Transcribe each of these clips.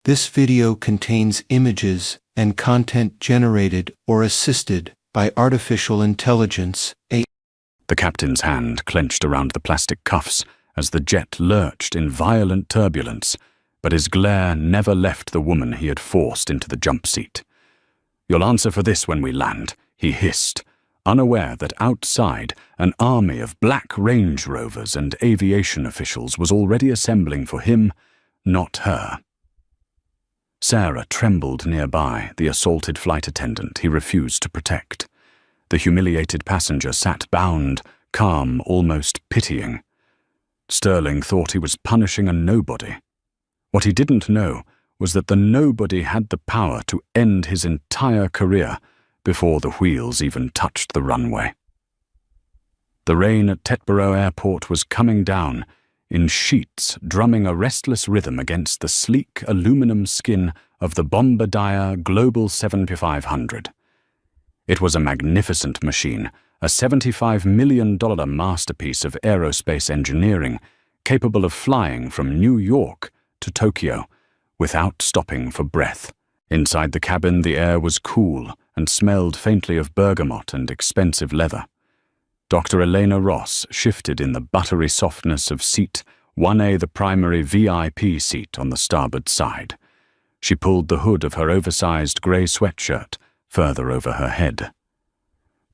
This video contains images and content generated or assisted by artificial intelligence. The captain's hand clenched around the plastic cuffs as the jet lurched in violent turbulence, but his glare never left the woman he had forced into the jump seat. "You'll answer for this when we land," he hissed, unaware that outside an army of black Range Rovers and aviation officials was already assembling for him, not her. Sarah trembled nearby, the assaulted flight attendant he refused to protect. The humiliated passenger sat bound, calm, almost pitying. Sterling thought he was punishing a nobody. What he didn't know was that the nobody had the power to end his entire career before the wheels even touched the runway. The rain at Tetborough Airport was coming down in sheets, drumming a restless rhythm against the sleek aluminum skin of the Bombardier Global 7500. It was a magnificent machine, a $75 million masterpiece of aerospace engineering, capable of flying from New York to Tokyo without stopping for breath. Inside the cabin, the air was cool and smelled faintly of bergamot and expensive leather. Dr. Elena Ross shifted in the buttery softness of seat 1A, the primary VIP seat on the starboard side. She pulled the hood of her oversized grey sweatshirt further over her head.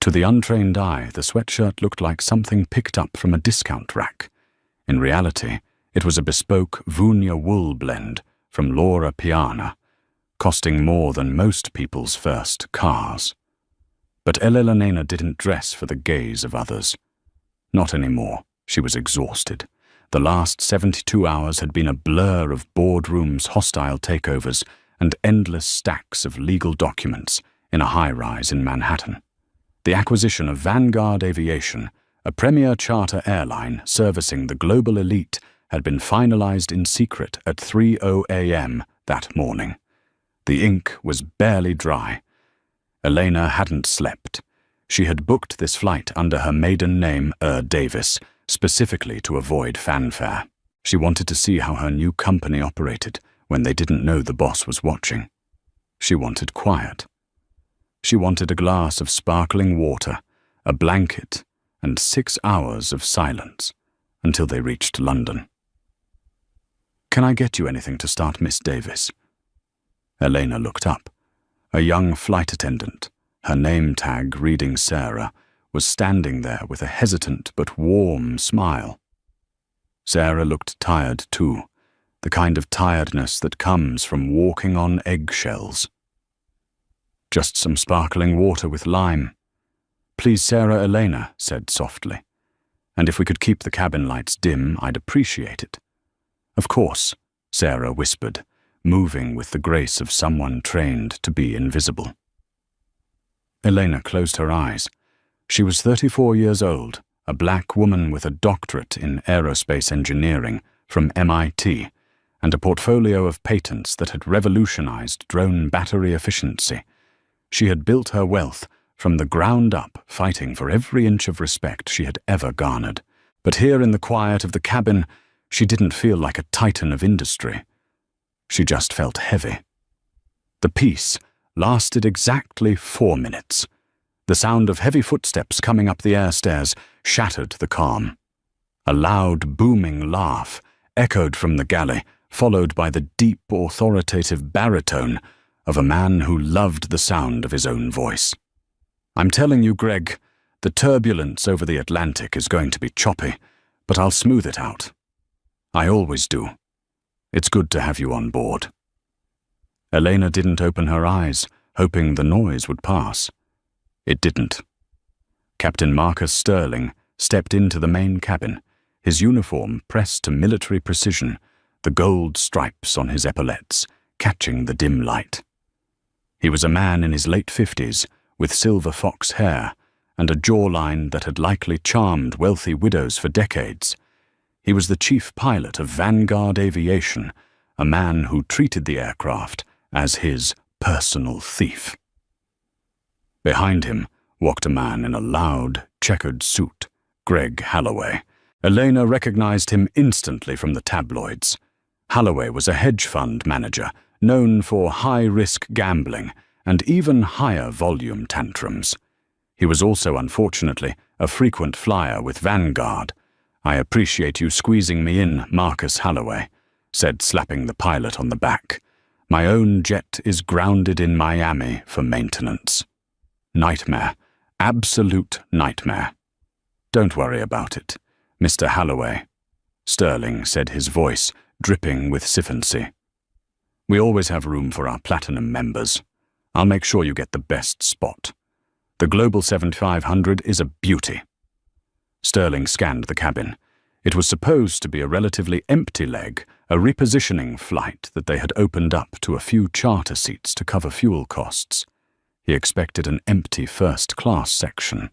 To the untrained eye, the sweatshirt looked like something picked up from a discount rack. In reality, it was a bespoke Vunia wool blend from Laura Piana, costing more than most people's first cars. But Elena didn't dress for the gaze of others. Not anymore. She was exhausted. The last 72 hours had been a blur of boardrooms, hostile takeovers, and endless stacks of legal documents in a high-rise in Manhattan. The acquisition of Vanguard Aviation, a premier charter airline servicing the global elite, had been finalized in secret at 3:00 a.m. that morning. The ink was barely dry. Elena hadn't slept. She had booked this flight under her maiden name, Davis, specifically to avoid fanfare. She wanted to see how her new company operated when they didn't know the boss was watching. She wanted quiet. She wanted a glass of sparkling water, a blanket, and 6 hours of silence until they reached London. "Can I get you anything to start, Miss Davis?" Elena looked up. A young flight attendant, her name tag reading Sarah, was standing there with a hesitant but warm smile. Sarah looked tired too, the kind of tiredness that comes from walking on eggshells. "Just some sparkling water with lime." "Please, Sarah," Elena said softly. "And if we could keep the cabin lights dim, I'd appreciate it." "Of course," Sarah whispered, moving with the grace of someone trained to be invisible. Elena closed her eyes. She was 34 years old, a black woman with a doctorate in aerospace engineering from MIT, and a portfolio of patents that had revolutionized drone battery efficiency. She had built her wealth from the ground up, fighting for every inch of respect she had ever garnered. But here in the quiet of the cabin, she didn't feel like a titan of industry. She just felt heavy. The peace lasted exactly 4 minutes. The sound of heavy footsteps coming up the air stairs shattered the calm. A loud, booming laugh echoed from the galley, followed by the deep, authoritative baritone of a man who loved the sound of his own voice. "I'm telling you, Greg, the turbulence over the Atlantic is going to be choppy, but I'll smooth it out. I always do. It's good to have you on board." Elena didn't open her eyes, hoping the noise would pass. It didn't. Captain Marcus Sterling stepped into the main cabin, his uniform pressed to military precision, the gold stripes on his epaulettes catching the dim light. He was a man in his late 50s, with silver fox hair and a jawline that had likely charmed wealthy widows for decades. He was the chief pilot of Vanguard Aviation, a man who treated the aircraft as his personal thief. Behind him walked a man in a loud, checkered suit, Greg Holloway. Elena recognized him instantly from the tabloids. Holloway was a hedge fund manager, known for high-risk gambling and even higher volume tantrums. He was also, unfortunately, a frequent flyer with Vanguard. "I appreciate you squeezing me in, Marcus Holloway," said, slapping the pilot on the back. "My own jet is grounded in Miami for maintenance." Nightmare. Absolute nightmare. "Don't worry about it, Mr. Holloway," Sterling said, his voice dripping with siphancy. "We always have room for our Platinum members. I'll make sure you get the best spot. The Global 7500 is a beauty." Sterling scanned the cabin. It was supposed to be a relatively empty leg, a repositioning flight that they had opened up to a few charter seats to cover fuel costs. He expected an empty first-class section.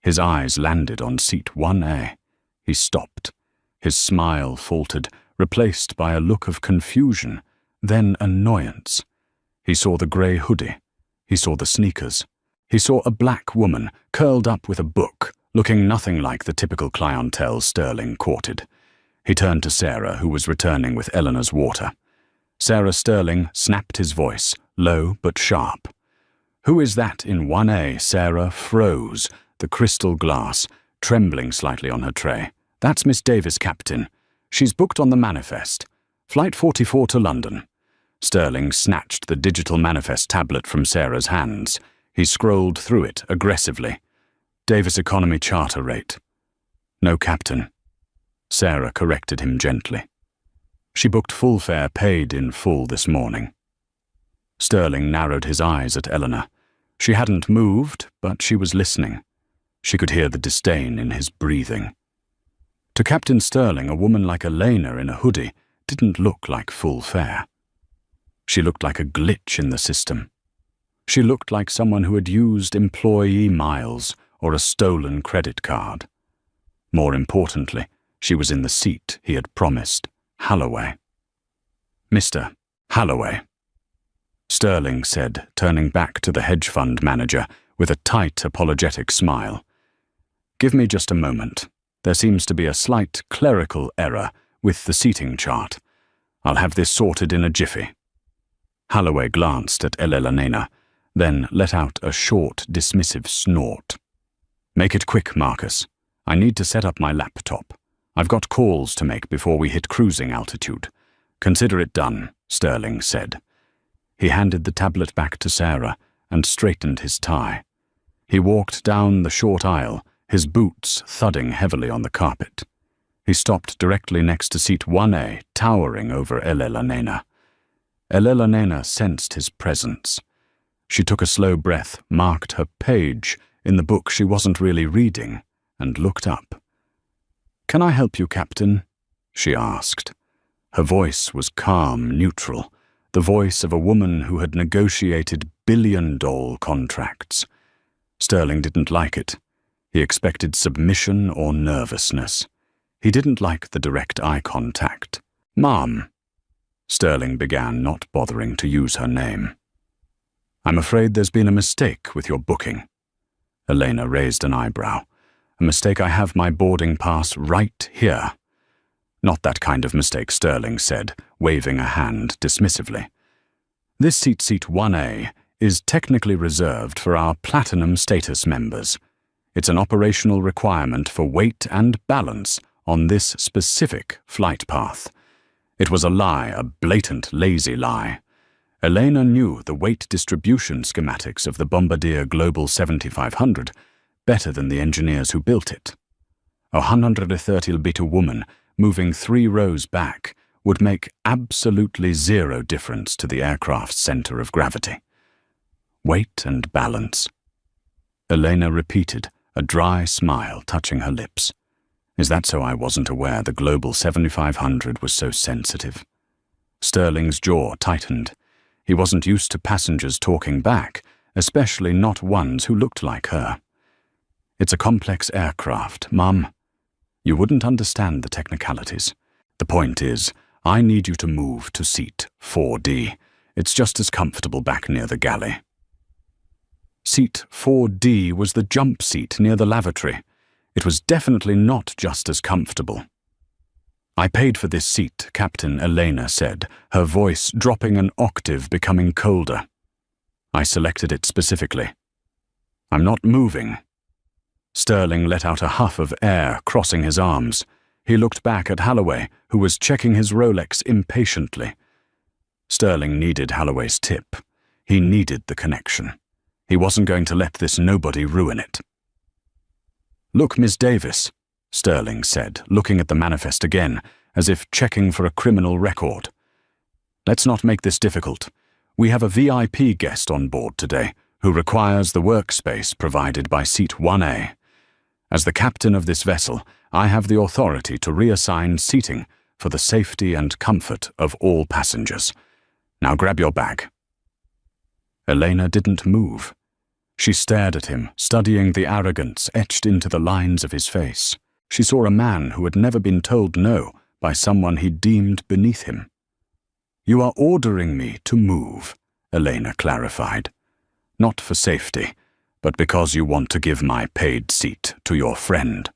His eyes landed on seat 1A. He stopped. His smile faltered, replaced by a look of confusion, then annoyance. He saw the grey hoodie. He saw the sneakers. He saw a black woman curled up with a book, looking nothing like the typical clientele Sterling courted. He turned to Sarah, who was returning with Eleanor's water. Sarah Sterling snapped his voice, low but sharp. "Who is that in 1A?" Sarah froze, the crystal glass trembling slightly on her tray. "That's Miss Davis, Captain. She's booked on the manifest. Flight 44 to London." Sterling snatched the digital manifest tablet from Sarah's hands. He scrolled through it aggressively. "Davis economy charter rate." "No, Captain." Sarah corrected him gently. "She booked full fare paid in full this morning." Sterling narrowed his eyes at Eleanor. She hadn't moved, but she was listening. She could hear the disdain in his breathing. To Captain Sterling, a woman like Elena in a hoodie didn't look like full fare. She looked like a glitch in the system. She looked like someone who had used employee miles or a stolen credit card. More importantly, she was in the seat he had promised, Holloway. "Mr. Holloway," Sterling said, turning back to the hedge fund manager with a tight, apologetic smile. "Give me just a moment. There seems to be a slight clerical error with the seating chart. I'll have this sorted in a jiffy." Holloway glanced at Elena, then let out a short, dismissive snort. "Make it quick, Marcus. I need to set up my laptop. I've got calls to make before we hit cruising altitude." "Consider it done," Sterling said. He handed the tablet back to Sarah and straightened his tie. He walked down the short aisle, his boots thudding heavily on the carpet. He stopped directly next to seat 1A, towering over Elena. Elena sensed his presence. She took a slow breath, marked her page in the book she wasn't really reading, and looked up. "Can I help you, Captain?" she asked. Her voice was calm, neutral, the voice of a woman who had negotiated billion-dollar contracts. Sterling didn't like it. He expected submission or nervousness. He didn't like the direct eye contact. "Ma'am," Sterling began, not bothering to use her name. "I'm afraid there's been a mistake with your booking." Elena raised an eyebrow. "A mistake? I have my boarding pass right here." "Not that kind of mistake," Sterling said, waving a hand dismissively. "This seat 1A, is technically reserved for our Platinum status members. It's an operational requirement for weight and balance on this specific flight path." It was a lie, a blatant, lazy lie. Elena knew the weight distribution schematics of the Bombardier Global 7500 better than the engineers who built it. A 130-lbit woman moving 3 rows back would make absolutely zero difference to the aircraft's center of gravity. Weight and balance. Elena repeated, a dry smile touching her lips. "Is that so? I wasn't aware the Global 7500 was so sensitive." Sterling's jaw tightened. He wasn't used to passengers talking back, especially not ones who looked like her. "It's a complex aircraft, Mum. You wouldn't understand the technicalities. The point is, I need you to move to seat 4D. It's just as comfortable back near the galley." Seat 4D was the jump seat near the lavatory. It was definitely not just as comfortable. "I paid for this seat," Captain Elena said, her voice dropping an octave, becoming colder. "I selected it specifically. I'm not moving." Sterling let out a huff of air, crossing his arms. He looked back at Holloway, who was checking his Rolex impatiently. Sterling needed Holloway's tip. He needed the connection. He wasn't going to let this nobody ruin it. "Look, Miss Davis," Sterling said, looking at the manifest again, as if checking for a criminal record. "Let's not make this difficult. We have a VIP guest on board today who requires the workspace provided by seat 1A. As the captain of this vessel, I have the authority to reassign seating for the safety and comfort of all passengers. Now grab your bag." Elena didn't move. She stared at him, studying the arrogance etched into the lines of his face. She saw a man who had never been told no by someone he deemed beneath him. "You are ordering me to move," Elena clarified. "Not for safety, but because you want to give my paid seat to your friend."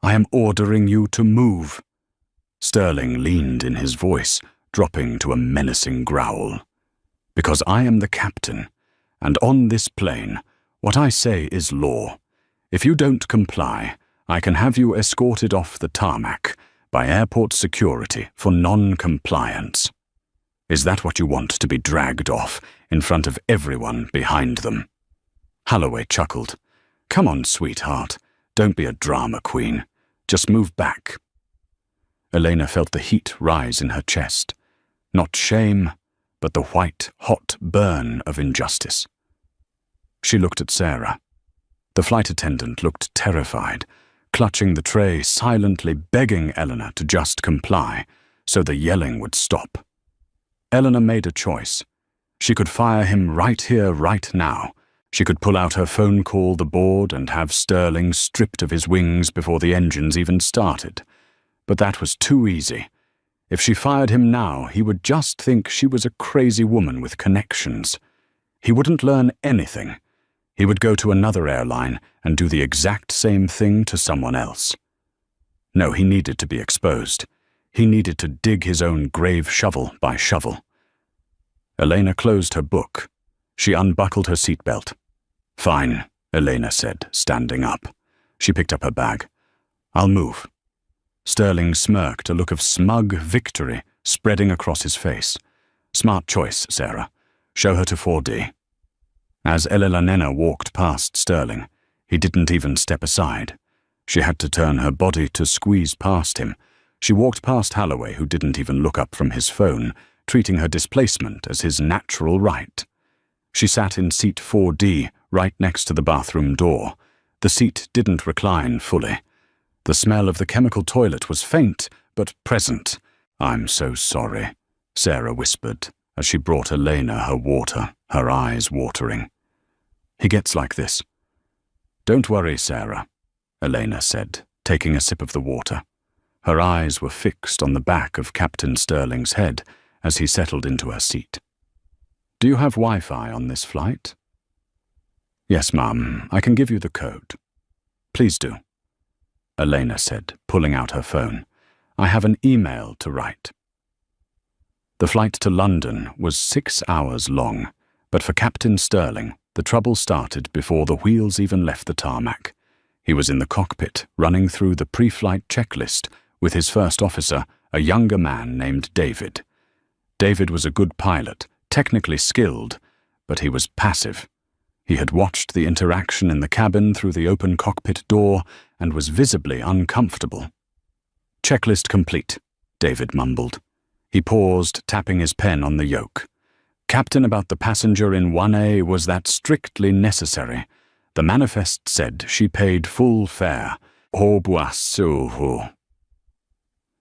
"I am ordering you to move." Sterling leaned in his voice, dropping to a menacing growl. "Because I am the captain, and on this plane, what I say is law. If you don't comply, I can have you escorted off the tarmac by airport security for non-compliance. Is that what you want, to be dragged off in front of everyone behind them?" Holloway chuckled. "Come on, sweetheart. Don't be a drama queen. Just move back." Elena felt the heat rise in her chest. Not shame, but the white, hot burn of injustice. She looked at Sarah. The flight attendant looked terrified, clutching the tray, silently begging Eleanor to just comply, so the yelling would stop. Eleanor made a choice. She could fire him right here, right now. She could pull out her phone, call the board, and have Sterling stripped of his wings before the engines even started. But that was too easy. If she fired him now, he would just think she was a crazy woman with connections. He wouldn't learn anything. He would go to another airline and do the exact same thing to someone else. No, he needed to be exposed. He needed to dig his own grave shovel by shovel. Elena closed her book. She unbuckled her seatbelt. "Fine," Elena said, standing up. She picked up her bag. "I'll move." Sterling smirked, a look of smug victory spreading across his face. "Smart choice, Sarah. Show her to 4D. As Elena walked past Sterling, he didn't even step aside. She had to turn her body to squeeze past him. She walked past Holloway, who didn't even look up from his phone, treating her displacement as his natural right. She sat in seat 4D, right next to the bathroom door. The seat didn't recline fully. The smell of the chemical toilet was faint, but present. "I'm so sorry," Sarah whispered, as she brought Elena her water, her eyes watering. "He gets like this." "Don't worry, Sarah," Elena said, taking a sip of the water. Her eyes were fixed on the back of Captain Sterling's head as he settled into her seat. "Do you have Wi-Fi on this flight?" "Yes, Mum. I can give you the code." "Please do," Elena said, pulling out her phone. "I have an email to write." The flight to London was 6 hours long, but for Captain Sterling, the trouble started before the wheels even left the tarmac. He was in the cockpit, running through the pre-flight checklist with his first officer, a younger man named David. David was a good pilot, technically skilled, but he was passive. He had watched the interaction in the cabin through the open cockpit door and was visibly uncomfortable. "Checklist complete," David mumbled. He paused, tapping his pen on the yoke. "Captain, about the passenger in 1A, was that strictly necessary? The manifest said she paid full fare. Au revoir."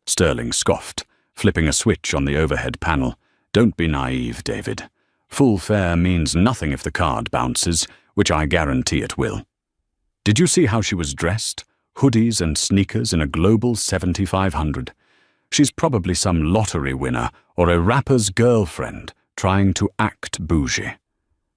Sterling scoffed, flipping a switch on the overhead panel. "Don't be naive, David. Full fare means nothing if the card bounces, which I guarantee it will. Did you see how she was dressed? Hoodies and sneakers in a Global 7500. She's probably some lottery winner or a rapper's girlfriend trying to act bougie.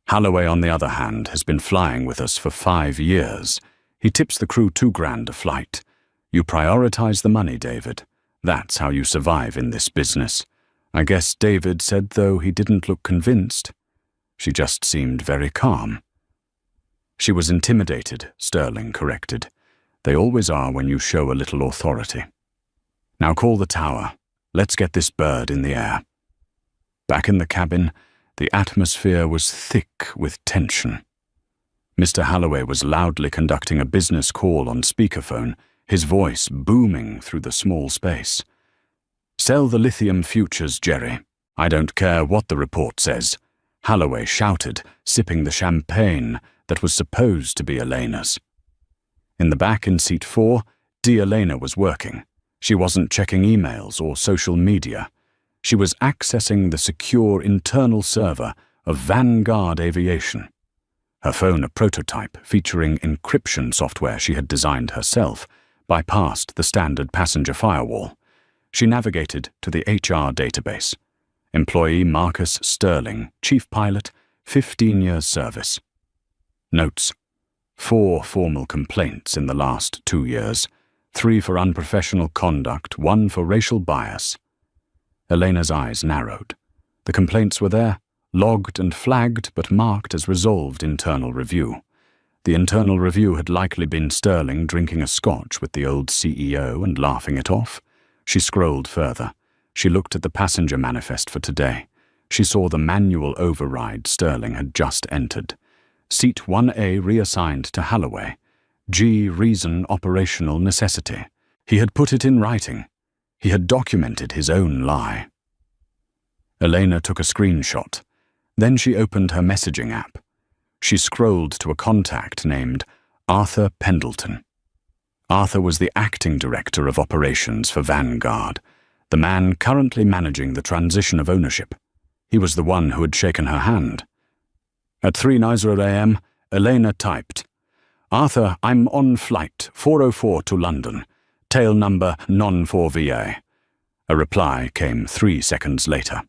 Holloway, on the other hand, has been flying with us for 5 years. He tips the crew $2,000 a flight. You prioritize the money, David, That's how you survive in this business. I guess David said, though he didn't look convinced. She just seemed very calm. She was intimidated, Sterling corrected. They always are when you show a little authority. Now call the tower. Let's get this bird in the air. Back in the cabin, the atmosphere was thick with tension. Mr. Holloway was loudly conducting a business call on speakerphone, his voice booming through the small space. "Sell the lithium futures, Jerry. I don't care what the report says," Holloway shouted, sipping the champagne that was supposed to be Elena's. In the back in seat 4, Elena was working. She wasn't checking emails or social media. She was accessing the secure internal server of Vanguard Aviation. Her phone, a prototype featuring encryption software she had designed herself, bypassed the standard passenger firewall. She navigated to the HR database. Employee Marcus Sterling, Chief Pilot, 15 years service. Notes: 4 formal complaints in the last 2 years, 3 for unprofessional conduct, 1 for racial bias. Elena's eyes narrowed. The complaints were there, logged and flagged, but marked as resolved internal review. The internal review had likely been Sterling drinking a scotch with the old CEO and laughing it off. She scrolled further. She looked at the passenger manifest for today. She saw the manual override Sterling had just entered. Seat 1A reassigned to Holloway. G. Reason operational necessity. He had put it in writing. He had documented his own lie. Elena took a screenshot. Then she opened her messaging app. She scrolled to a contact named Arthur Pendleton. Arthur was the acting director of operations for Vanguard, the man currently managing the transition of ownership. He was the one who had shaken her hand. At 3:90 a.m., Elena typed, "Arthur, I'm on flight 404 to London. Tail number non-4VA. A reply came 3 seconds later.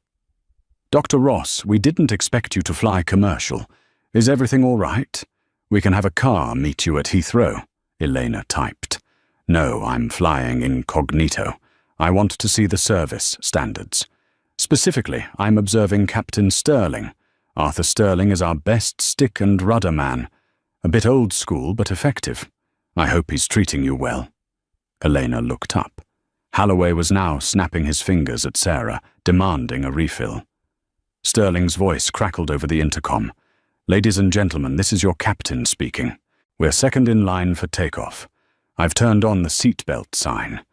"Dr. Ross, we didn't expect you to fly commercial. Is everything all right? We can have a car meet you at Heathrow," Elena typed. "No, I'm flying incognito. I want to see the service standards. Specifically, I'm observing Captain Sterling. Arthur Sterling is our best stick and rudder man. A bit old school, but effective. I hope he's treating you well." Elena looked up. Holloway was now snapping his fingers at Sarah, demanding a refill. Sterling's voice crackled over the intercom. "Ladies and gentlemen, this is your captain speaking. We're second in line for takeoff. I've turned on the seatbelt sign.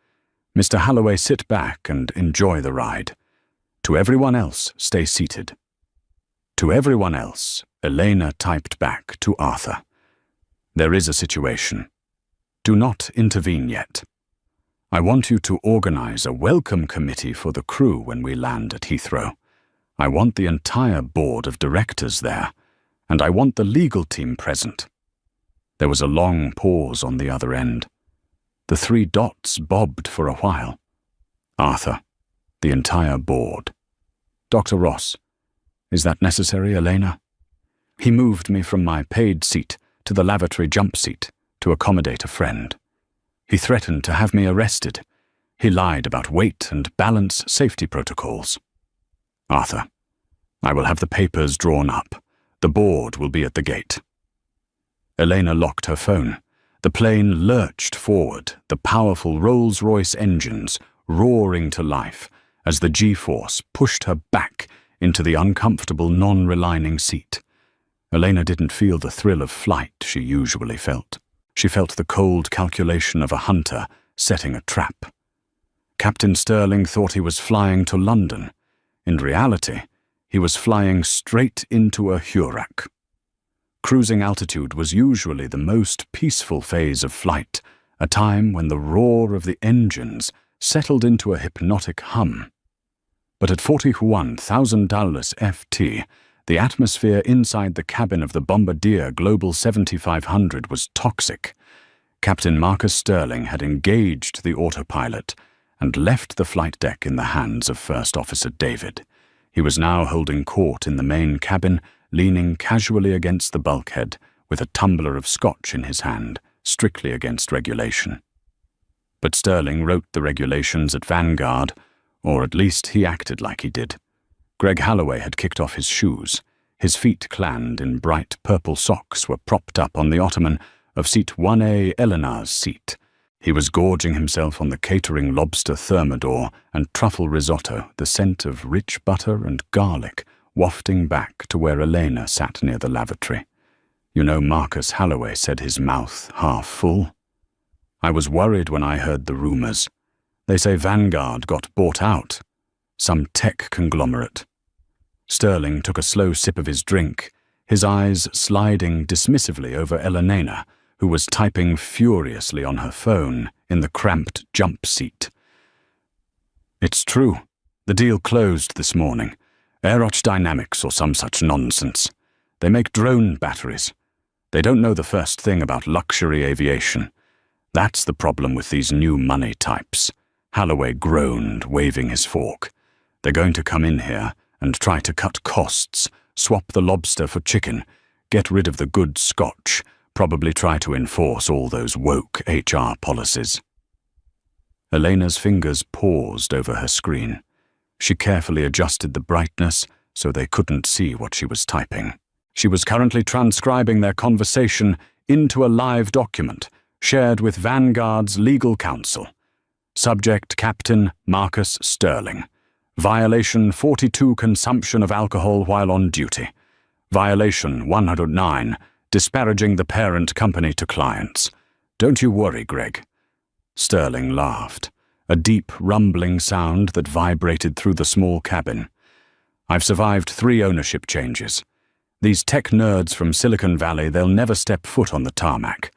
Mr. Holloway, sit back and enjoy the ride. To everyone else, stay seated." To everyone else, Elena typed back to Arthur. "There is a situation. Do not intervene yet. I want you to organize a welcome committee for the crew when we land at Heathrow. I want the entire board of directors there, and I want the legal team present." There was a long pause on the other end. The 3 dots bobbed for a while. Arthur, the entire board. "Dr. Ross, is that necessary, Elena?" He moved me from my paid seat to the lavatory jump seat to accommodate a friend. He threatened to have me arrested. He lied about weight and balance safety protocols. "Arthur, I will have the papers drawn up. The board will be at the gate." Elena locked her phone. The plane lurched forward, the powerful Rolls-Royce engines roaring to life as the G-force pushed her back into the uncomfortable non-reclining seat. Elena didn't feel the thrill of flight she usually felt. She felt the cold calculation of a hunter setting a trap. Captain Sterling thought he was flying to London. In reality, he was flying straight into a Hurac. Cruising altitude was usually the most peaceful phase of flight, a time when the roar of the engines settled into a hypnotic hum. But at $41,000 FT, the atmosphere inside the cabin of the Bombardier Global 7500 was toxic. Captain Marcus Sterling had engaged the autopilot and left the flight deck in the hands of First Officer David. He was now holding court in the main cabin, leaning casually against the bulkhead with a tumbler of scotch in his hand, strictly against regulation. But Sterling wrote the regulations at Vanguard, or at least he acted like he did. Greg Holloway had kicked off his shoes. His feet, clad in bright purple socks, were propped up on the ottoman of seat 1A, Eleanor's seat. He was gorging himself on the catering lobster thermidor and truffle risotto, the scent of rich butter and garlic wafting back to where Elena sat near the lavatory. You know, Marcus Holloway said his mouth half full. I was worried when I heard the rumors. They say Vanguard got bought out. Some tech conglomerate. Sterling took a slow sip of his drink, his eyes sliding dismissively over Elena, who was typing furiously on her phone in the cramped jump seat. It's true. The deal closed this morning. Aerodynamics or some such nonsense. They make drone batteries. They don't know the first thing about luxury aviation. That's the problem with these new money types. Holloway groaned, waving his fork. They're going to come in here and try to cut costs, swap the lobster for chicken, get rid of the good scotch, probably try to enforce all those woke HR policies. Elena's fingers paused over her screen. She carefully adjusted the brightness so they couldn't see what she was typing. She was currently transcribing their conversation into a live document shared with Vanguard's legal counsel. Subject Captain Marcus Sterling. Violation 42, consumption of alcohol while on duty. Violation 109, disparaging the parent company to clients. Don't you worry, Greg. Sterling laughed, a deep rumbling sound that vibrated through the small cabin. I've survived 3 ownership changes. These tech nerds from Silicon Valley, they'll never step foot on the tarmac.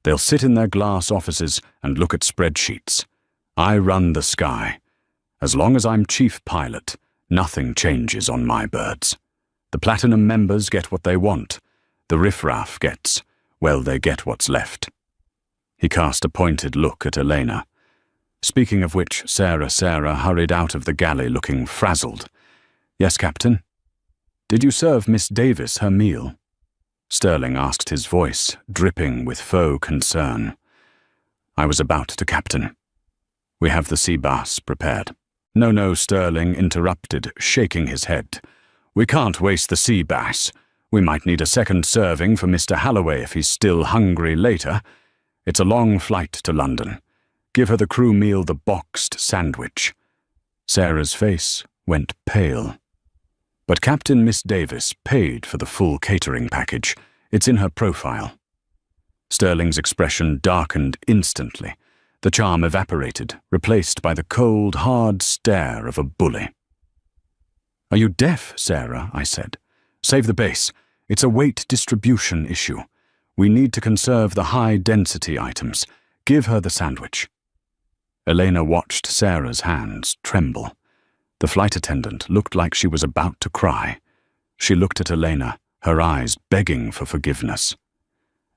They'll sit in their glass offices and look at spreadsheets. I run the sky. As long as I'm chief pilot, nothing changes on my birds. The Platinum members get what they want. The riffraff gets, well, they get what's left. He cast a pointed look at Elena. Speaking of which, Sarah hurried out of the galley looking frazzled. Yes, Captain? Did you serve Miss Davis her meal? Sterling asked, his voice dripping with faux concern. I was about to, Captain. We have the sea bass prepared. No, Sterling interrupted, shaking his head. We can't waste the sea bass. We might need a second serving for Mr. Holloway if he's still hungry later. It's a long flight to London. Give her the crew meal, the boxed sandwich. Sarah's face went pale. But Captain Miss Davis paid for the full catering package. It's in her profile. Sterling's expression darkened instantly. The charm evaporated, replaced by the cold, hard stare of a bully. Are you deaf, Sarah? I said. Save the base. It's a weight distribution issue. We need to conserve the high-density items. Give her the sandwich. Elena watched Sarah's hands tremble. The flight attendant looked like she was about to cry. She looked at Elena, her eyes begging for forgiveness.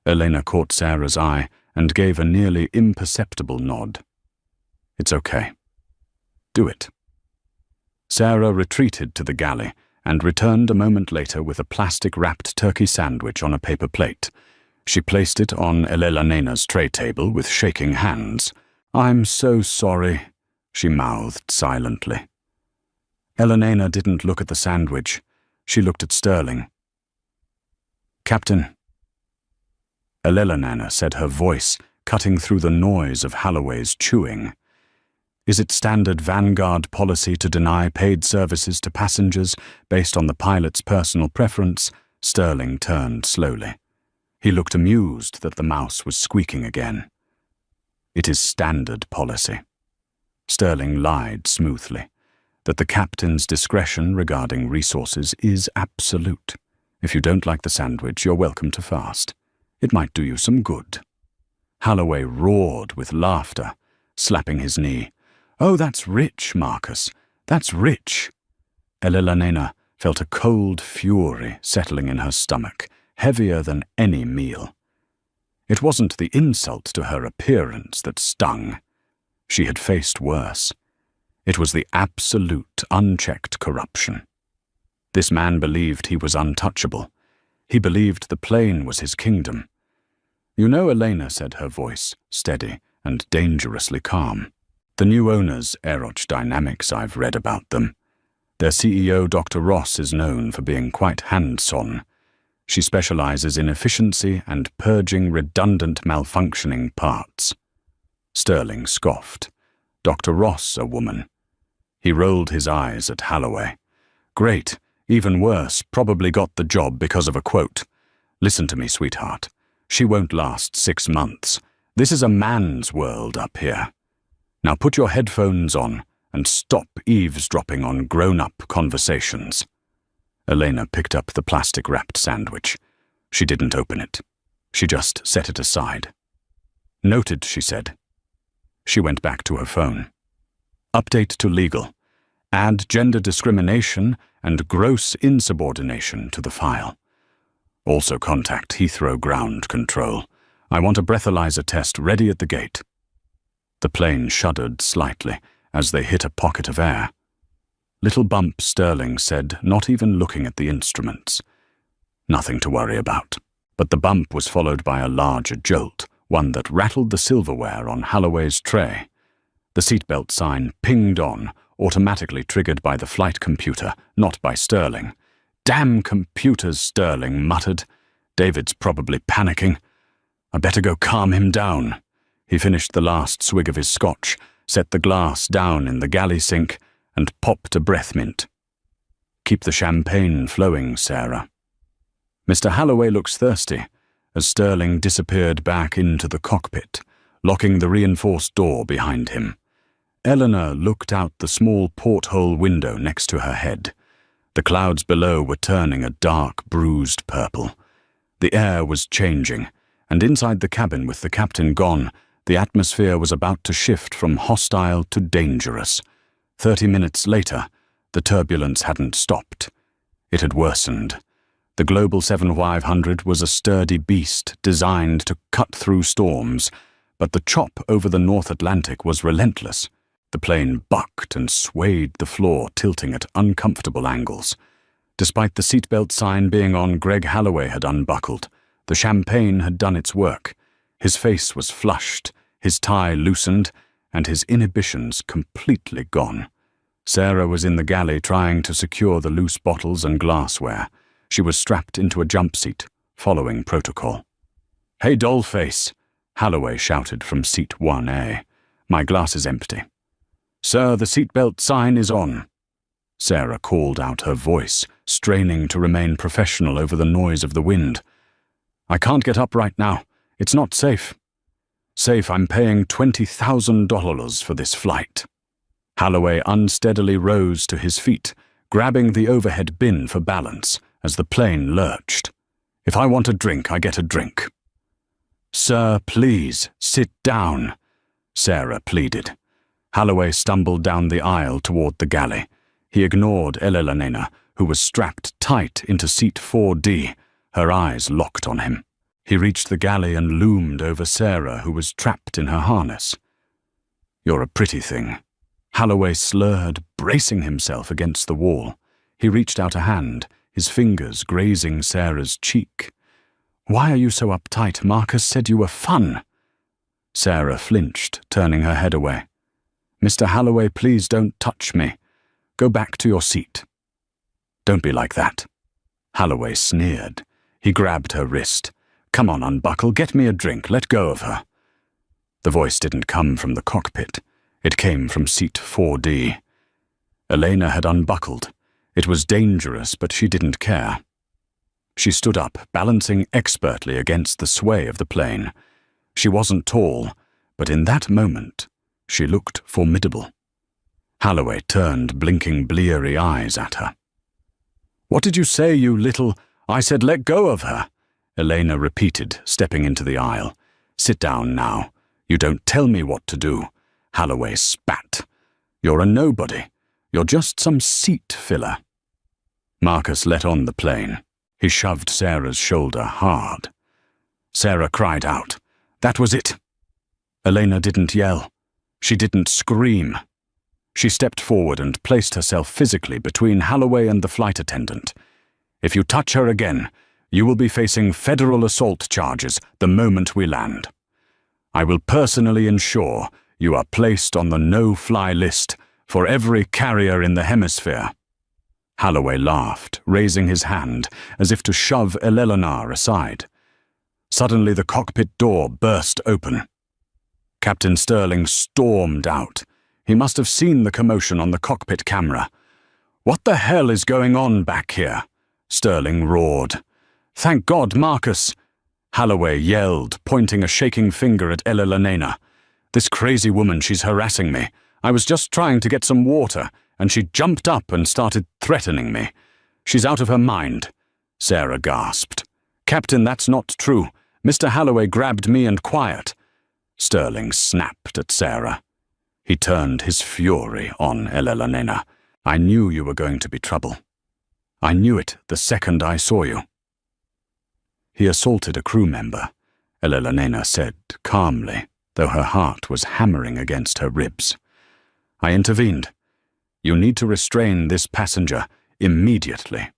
Elena caught Sarah's eye and gave a nearly imperceptible nod. It's okay. Do it. Sarah retreated to the galley and returned a moment later with a plastic-wrapped turkey sandwich on a paper plate. She placed it on Elena's tray table with shaking hands. I'm so sorry, she mouthed silently. Elena didn't look at the sandwich. She looked at Sterling. Captain. Elena said, her voice cutting through the noise of Holloway's chewing. Is it standard Vanguard policy to deny paid services to passengers based on the pilot's personal preference? Sterling turned slowly. He looked amused that the mouse was squeaking again. It is standard policy. Sterling lied smoothly, that the captain's discretion regarding resources is absolute. If you don't like the sandwich, you're welcome to fast. It might do you some good. Holloway roared with laughter, slapping his knee. Oh, that's rich, Marcus. That's rich. Elena felt a cold fury settling in her stomach, heavier than any meal. It wasn't the insult to her appearance that stung. She had faced worse. It was the absolute, unchecked corruption. This man believed he was untouchable. He believed the plane was his kingdom. You know, Elena said, her voice steady and dangerously calm. The new owner's aerodynamics, I've read about them. Their CEO, Dr. Ross, is known for being quite hands-on. She specializes in efficiency and purging redundant malfunctioning parts. Sterling scoffed. Dr. Ross, a woman. He rolled his eyes at Holloway. Great, even worse, probably got the job because of a quote. Listen to me, sweetheart. She won't last 6 months. This is a man's world up here. Now put your headphones on and stop eavesdropping on grown-up conversations. Elena picked up the plastic-wrapped sandwich. She didn't open it. She just set it aside. Noted, she said. She went back to her phone. Update to legal. Add gender discrimination and gross insubordination to the file. Also contact Heathrow Ground Control. I want a breathalyzer test ready at the gate. The plane shuddered slightly as they hit a pocket of air. Little bump, Sterling said, not even looking at the instruments. Nothing to worry about. But the bump was followed by a larger jolt, one that rattled the silverware on Holloway's tray. The seatbelt sign pinged on, automatically triggered by the flight computer, not by Sterling. Damn computers, Sterling muttered. David's probably panicking. I better go calm him down. He finished the last swig of his scotch, set the glass down in the galley sink, and popped a breath mint. Keep the champagne flowing, Sarah. Mr. Holloway looks thirsty, as Sterling disappeared back into the cockpit, locking the reinforced door behind him. Eleanor looked out the small porthole window next to her head. The clouds below were turning a dark, bruised purple. The air was changing, and inside the cabin with the captain gone, the atmosphere was about to shift from hostile to dangerous. 30 minutes later, the turbulence hadn't stopped. It had worsened. The Global 7500 was a sturdy beast designed to cut through storms, but the chop over the North Atlantic was relentless. The plane bucked and swayed the floor, tilting at uncomfortable angles. Despite the seatbelt sign being on, Greg Holloway had unbuckled. The champagne had done its work. His face was flushed, his tie loosened, and his inhibitions completely gone. Sarah was in the galley trying to secure the loose bottles and glassware. She was strapped into a jump seat, following protocol. "Hey, dollface!" Holloway shouted from seat 1A. "My glass is empty." "Sir, the seatbelt sign is on." Sarah called out, her voice straining to remain professional over the noise of the wind. "I can't get up right now. It's not safe." "Safe, I'm paying $20,000 for this flight." Holloway unsteadily rose to his feet, grabbing the overhead bin for balance as the plane lurched. "If I want a drink, I get a drink." "Sir, please, sit down," Sarah pleaded. Holloway stumbled down the aisle toward the galley. He ignored Elena, who was strapped tight into seat 4D, her eyes locked on him. He reached the galley and loomed over Sarah, who was trapped in her harness. "You're a pretty thing." Holloway slurred, bracing himself against the wall. He reached out a hand, his fingers grazing Sarah's cheek. "Why are you so uptight? Marcus said you were fun." Sarah flinched, turning her head away. "Mr. Holloway, please don't touch me. Go back to your seat." "Don't be like that." Holloway sneered. He grabbed her wrist. "Come on, unbuckle, get me a drink, let go of her." The voice didn't come from the cockpit. It came from seat 4D. Elena had unbuckled. It was dangerous, but she didn't care. She stood up, balancing expertly against the sway of the plane. She wasn't tall, but in that moment, she looked formidable. Holloway turned blinking bleary eyes at her. "What did you say, you little—" "I said let go of her," Elena repeated, stepping into the aisle. "Sit down now. You don't tell me what to do." Holloway spat. "You're a nobody. You're just some seat filler." Marcus let on the plane. He shoved Sarah's shoulder hard. Sarah cried out. That was it. Elena didn't yell. She didn't scream. She stepped forward and placed herself physically between Holloway and the flight attendant. "If you touch her again, you will be facing federal assault charges the moment we land." I will personally ensure you are placed on the no-fly list for every carrier in the hemisphere." Holloway laughed, raising his hand as if to shove Eleanor aside. Suddenly the cockpit door burst open. Captain Sterling stormed out. He must have seen the commotion on the cockpit camera. "What the hell is going on back here?" Sterling roared. "Thank God, Marcus!" Holloway yelled, pointing a shaking finger at Eleanor. "This crazy woman, she's harassing me. I was just trying to get some water, and she jumped up and started threatening me. She's out of her mind." Sarah gasped. "Captain, that's not true. Mr. Holloway grabbed me and quiet." Sterling snapped at Sarah. He turned his fury on Eleanor. "I knew you were going to be trouble. I knew it the second I saw you." "He assaulted a crew member," Eleanor said calmly, though her heart was hammering against her ribs. "I intervened. You need to restrain this passenger immediately."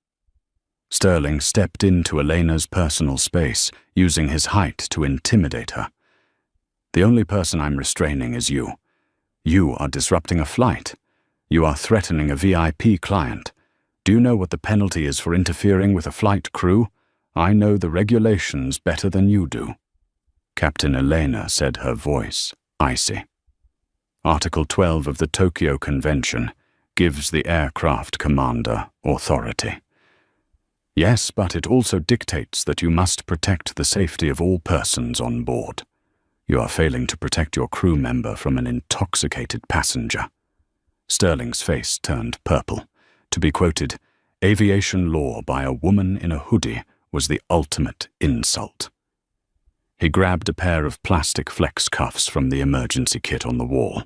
Sterling stepped into Elena's personal space, using his height to intimidate her. "The only person I'm restraining is you. You are disrupting a flight. You are threatening a VIP client. Do you know what the penalty is for interfering with a flight crew? I know the regulations better than you do." Captain Elena said, her voice icy. "Article 12 of the Tokyo Convention gives the aircraft commander authority. Yes, but it also dictates that you must protect the safety of all persons on board. You are failing to protect your crew member from an intoxicated passenger." Sterling's face turned purple. To be quoted, "Aviation law by a woman in a hoodie was the ultimate insult." He grabbed a pair of plastic flex cuffs from the emergency kit on the wall.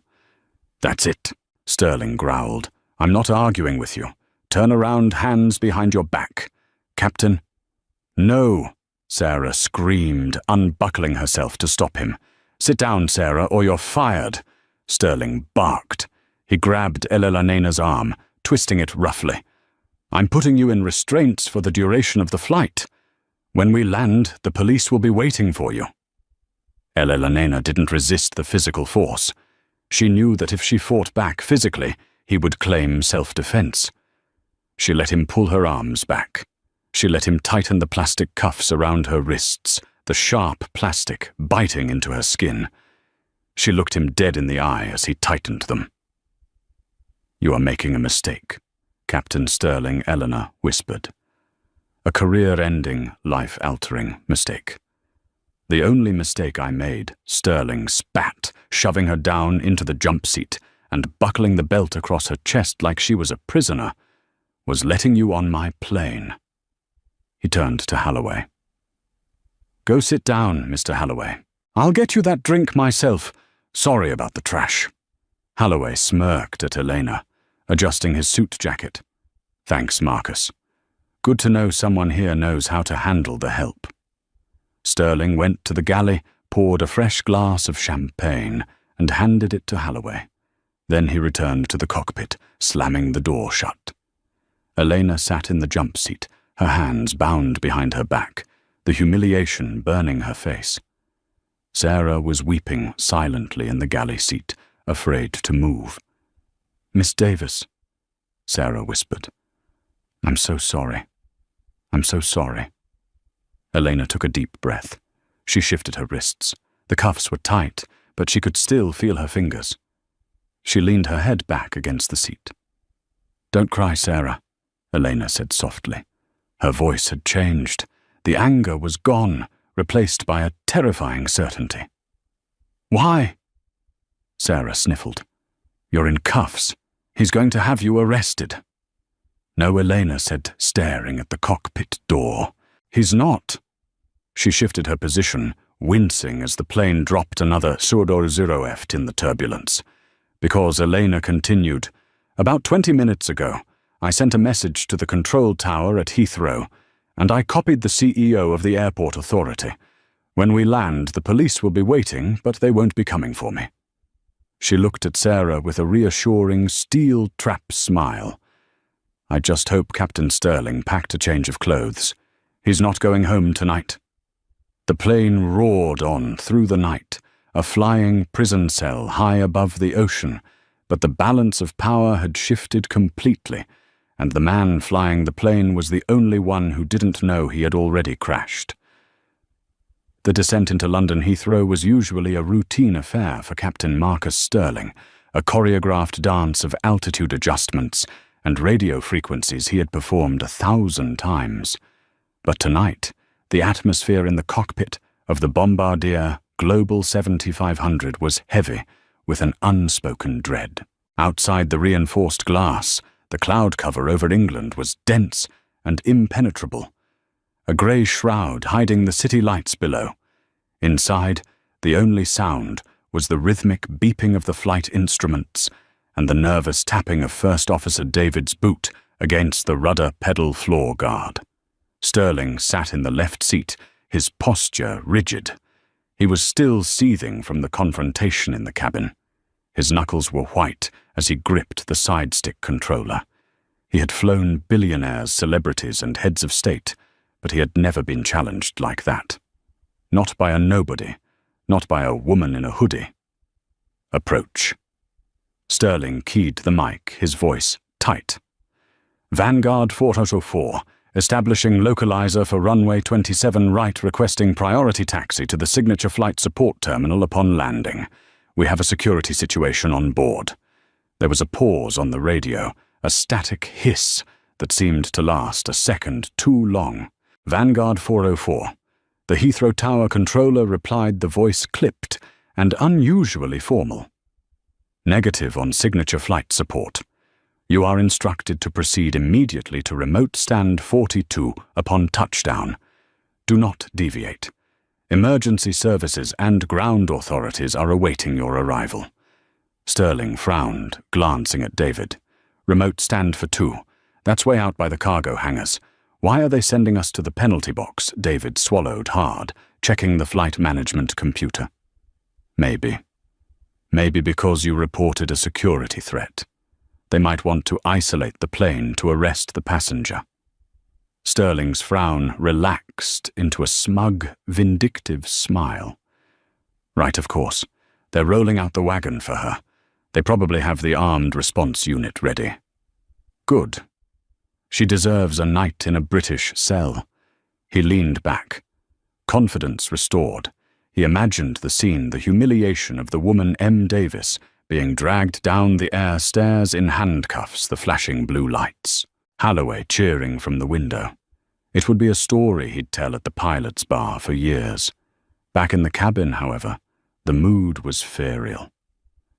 "That's it," Sterling growled. "I'm not arguing with you. Turn around, hands behind your back. Captain—" "No," Sarah screamed, unbuckling herself to stop him. "Sit down, Sarah, or you're fired." Sterling barked. He grabbed Eleanor's arm, twisting it roughly. "I'm putting you in restraints for the duration of the flight. When we land, the police will be waiting for you." Eleanor didn't resist the physical force. She knew that if she fought back physically, he would claim self-defense. She let him pull her arms back. She let him tighten the plastic cuffs around her wrists, the sharp plastic biting into her skin. She looked him dead in the eye as he tightened them. "You are making a mistake," Captain Sterling Eleanor whispered. "A career-ending, life-altering mistake." "The only mistake I made," Sterling spat, shoving her down into the jump seat and buckling the belt across her chest like she was a prisoner, "was letting you on my plane." He turned to Holloway. "Go sit down, Mr. Holloway. I'll get you that drink myself. Sorry about the trash." Holloway smirked at Elena, adjusting his suit jacket. "Thanks, Marcus. Good to know someone here knows how to handle the help." Sterling went to the galley, poured a fresh glass of champagne, and handed it to Holloway. Then he returned to the cockpit, slamming the door shut. Elena sat in the jump seat, her hands bound behind her back, the humiliation burning her face. Sarah was weeping silently in the galley seat, afraid to move. "Miss Davis," Sarah whispered. "I'm so sorry. I'm so sorry." Elena took a deep breath. She shifted her wrists. The cuffs were tight, but she could still feel her fingers. She leaned her head back against the seat. "Don't cry, Sarah," Elena said softly. Her voice had changed. The anger was gone, replaced by a terrifying certainty. "Why?" Sarah sniffled. "You're in cuffs. He's going to have you arrested." "No," Elena said, staring at the cockpit door. "He's not." She shifted her position, wincing as the plane dropped another Surdor-0Ft in the turbulence. Because Elena continued, "About 20 minutes ago, I sent a message to the control tower at Heathrow, and I copied the CEO of the airport authority. When we land, the police will be waiting, but they won't be coming for me." She looked at Sarah with a reassuring, steel-trap smile. "I just hope Captain Sterling packed a change of clothes. He's not going home tonight." The plane roared on through the night, a flying prison cell high above the ocean, but the balance of power had shifted completely, and the man flying the plane was the only one who didn't know he had already crashed. The descent into London Heathrow was usually a routine affair for Captain Marcus Stirling, a choreographed dance of altitude adjustments and radio frequencies he had performed 1,000 times. But tonight, the atmosphere in the cockpit of the Bombardier Global 7500 was heavy with an unspoken dread. Outside the reinforced glass, the cloud cover over England was dense and impenetrable, a grey shroud hiding the city lights below. Inside, the only sound was the rhythmic beeping of the flight instruments and the nervous tapping of First Officer David's boot against the rudder pedal floor guard. Stirling sat in the left seat, his posture rigid. He was still seething from the confrontation in the cabin. His knuckles were white as he gripped the side-stick controller. He had flown billionaires, celebrities, and heads of state, but he had never been challenged like that. Not by a nobody, not by a woman in a hoodie. Approach. Stirling keyed the mic, his voice tight. Vanguard 4004, establishing localizer for runway 27 right, requesting priority taxi to the signature flight support terminal upon landing. We have a security situation on board. There was a pause on the radio, a static hiss that seemed to last a second too long. Vanguard 404. The Heathrow Tower controller replied, the voice clipped and unusually formal. Negative on signature flight support. You are instructed to proceed immediately to remote stand 42 upon touchdown. Do not deviate. Emergency services and ground authorities are awaiting your arrival. Stirling frowned, glancing at David. Remote stand for 2. That's way out by the cargo hangars. Why are they sending us to the penalty box? David swallowed hard, checking the flight management computer. Maybe. Maybe because you reported a security threat. They might want to isolate the plane to arrest the passenger. Stirling's frown relaxed into a smug, vindictive smile. Right, of course. They're rolling out the wagon for her. They probably have the armed response unit ready. Good. She deserves a night in a British cell. He leaned back. Confidence restored. He imagined the scene, the humiliation of the woman M. Davis being dragged down the air stairs in handcuffs, the flashing blue lights. Holloway cheering from the window. It would be a story he'd tell at the pilot's bar for years. Back in the cabin, however, the mood was ferial.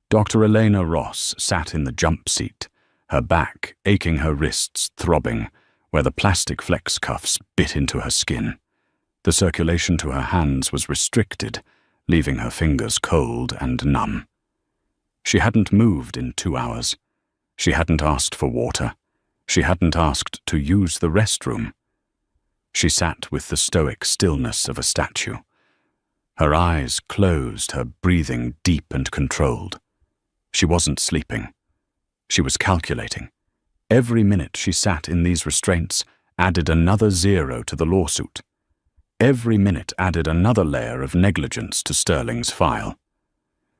Dr. Elena Ross sat in the jump seat, her back aching, her wrists throbbing, where the plastic flex cuffs bit into her skin. The circulation to her hands was restricted, leaving her fingers cold and numb. She hadn't moved in 2 hours. She hadn't asked for water. She hadn't asked to use the restroom. She sat with the stoic stillness of a statue. Her eyes closed, her breathing deep and controlled. She wasn't sleeping. She was calculating. Every minute she sat in these restraints added another 0 to the lawsuit. Every minute added another layer of negligence to Stirling's file.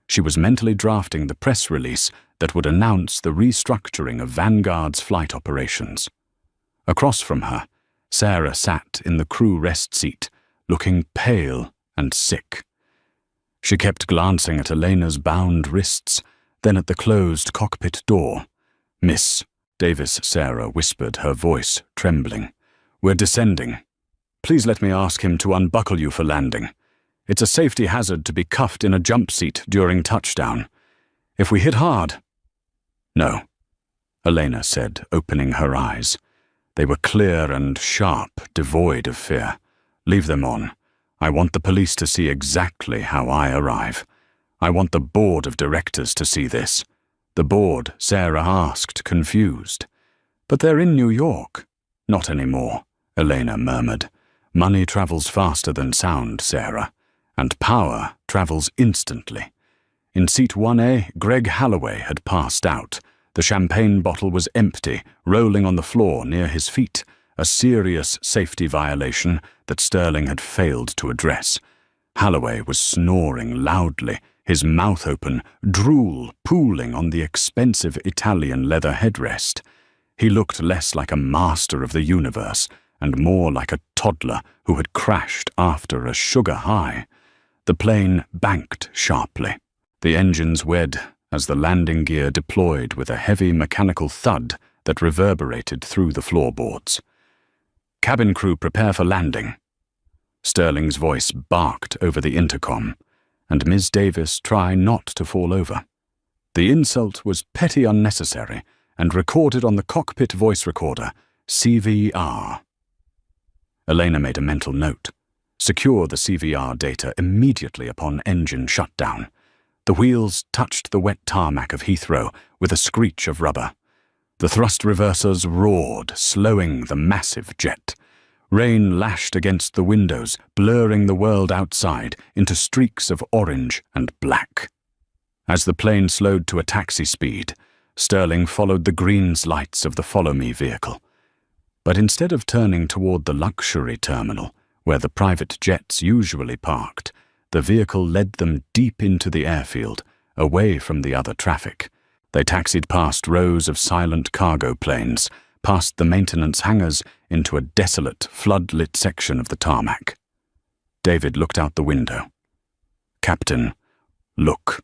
She was mentally drafting the press release that would announce the restructuring of Vanguard's flight operations. Across from her, Sarah sat in the crew rest seat, looking pale and sick. She kept glancing at Elena's bound wrists, then at the closed cockpit door. "Miss," Davis Sarah whispered, her voice trembling. "We're descending. Please let me ask him to unbuckle you for landing. It's a safety hazard to be cuffed in a jump seat during touchdown. If we hit hard—" "No," Elena said, opening her eyes. They were clear and sharp, devoid of fear. "Leave them on. I want the police to see exactly how I arrive. I want the board of directors to see this." "The board?" Sarah asked, confused. "But they're in New York." "Not anymore," Elena murmured. "Money travels faster than sound, Sarah, and power travels instantly." In seat 1A, Greg Holloway had passed out. The champagne bottle was empty, rolling on the floor near his feet, a serious safety violation that Stirling had failed to address. Halloway was snoring loudly, his mouth open, drool pooling on the expensive Italian leather headrest. He looked less like a master of the universe and more like a toddler who had crashed after a sugar high. The plane banked sharply. The engines wed as the landing gear deployed with a heavy mechanical thud that reverberated through the floorboards. "Cabin crew, prepare for landing." Sterling's voice barked over the intercom, and Ms. Davis tried not to fall over. The insult was petty unnecessary and recorded on the cockpit voice recorder, CVR. Elena made a mental note. Secure the CVR data immediately upon engine shutdown. The wheels touched the wet tarmac of Heathrow with a screech of rubber. The thrust reversers roared, slowing the massive jet. Rain lashed against the windows, blurring the world outside into streaks of orange and black. As the plane slowed to a taxi speed, Sterling followed the green lights of the Follow Me vehicle. But instead of turning toward the luxury terminal, where the private jets usually parked, the vehicle led them deep into the airfield, away from the other traffic. They taxied past rows of silent cargo planes, past the maintenance hangars into a desolate, flood-lit section of the tarmac. David looked out the window. "Captain, look."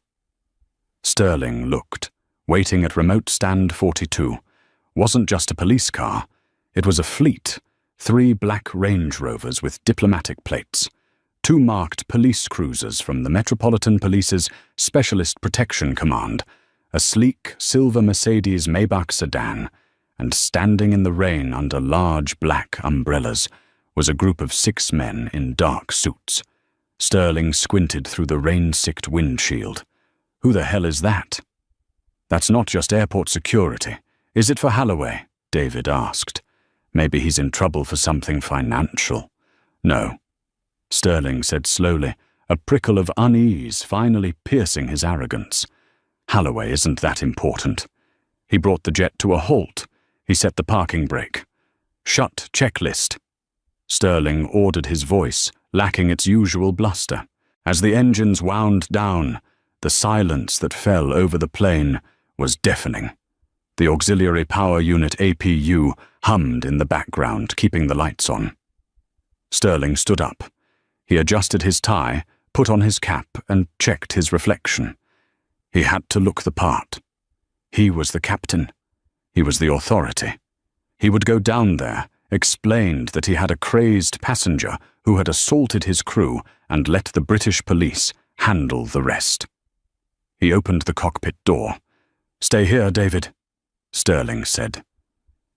Sterling looked, waiting at remote stand 42. Wasn't just a police car. It was a fleet, 3 black Range Rovers with diplomatic plates, 2 marked police cruisers from the Metropolitan Police's Specialist Protection Command, a sleek silver Mercedes Maybach sedan, and standing in the rain under large black umbrellas was a group of 6 men in dark suits. Sterling squinted through the rain-sicked windshield. "Who the hell is that?" "That's not just airport security. Is it for Halloway?" David asked. "Maybe he's in trouble for something financial." "No," Sterling said slowly, a prickle of unease finally piercing his arrogance. "Halloway isn't that important." He brought the jet to a halt. He set the parking brake. "Shut checklist." Sterling ordered his voice, lacking its usual bluster. As the engines wound down, the silence that fell over the plane was deafening. The auxiliary power unit APU hummed in the background, keeping the lights on. Sterling stood up. He adjusted his tie, put on his cap, and checked his reflection. He had to look the part. He was the captain. He was the authority. He would go down there, explained that he had a crazed passenger who had assaulted his crew and let the British police handle the rest. He opened the cockpit door. "Stay here, David," Sterling said.